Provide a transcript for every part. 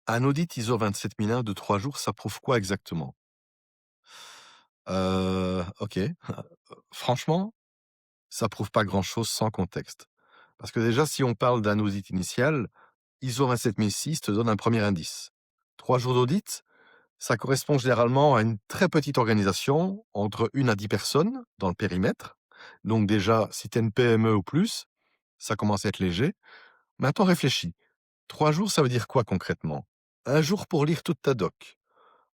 Un audit ISO 27001 de 3 jours, ça prouve quoi exactement? OK. Franchement, ça prouve pas grand-chose sans contexte. Parce que déjà, si on parle d'un audit initial, ISO 27006 te donne un premier indice. 3 jours d'audit, ça correspond généralement à une très petite organisation, entre 1 à 10 personnes dans le périmètre. Donc déjà, si tu es une PME ou plus, ça commence à être léger. Maintenant réfléchis. 3 jours, ça veut dire quoi concrètement? Un jour pour lire toute ta doc.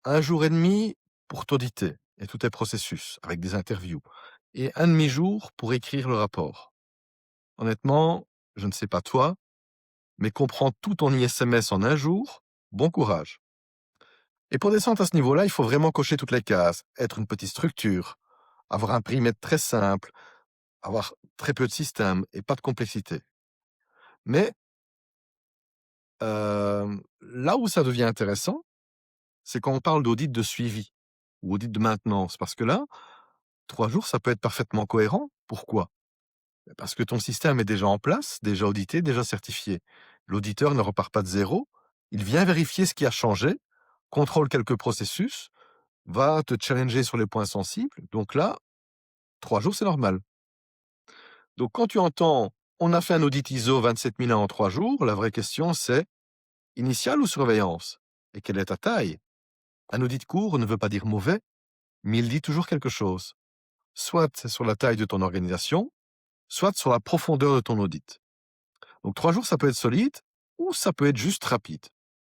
Un jour et demi pour t'auditer et tous tes processus, avec des interviews. Et un demi-jour pour écrire le rapport. Honnêtement, je ne sais pas toi, mais comprends tout ton ISMS en un jour, bon courage. Et pour descendre à ce niveau-là, il faut vraiment cocher toutes les cases, être une petite structure, avoir un périmètre très simple, avoir très peu de systèmes et pas de complexité. Mais là où ça devient intéressant, c'est quand on parle d'audit de suivi ou audit de maintenance, parce que là, 3 jours, ça peut être parfaitement cohérent. Pourquoi? Parce que ton système est déjà en place, déjà audité, déjà certifié. L'auditeur ne repart pas de zéro, il vient vérifier ce qui a changé, contrôle quelques processus, va te challenger sur les points sensibles. Donc là, 3 jours, c'est normal. Donc quand tu entends: «On a fait un audit ISO 27001 en 3 jours», la vraie question c'est: initial ou surveillance? Et quelle est ta taille? Un audit court ne veut pas dire mauvais, mais il dit toujours quelque chose. Soit c'est sur la taille de ton organisation, soit sur la profondeur de ton audit. Donc 3 jours, ça peut être solide ou ça peut être juste rapide.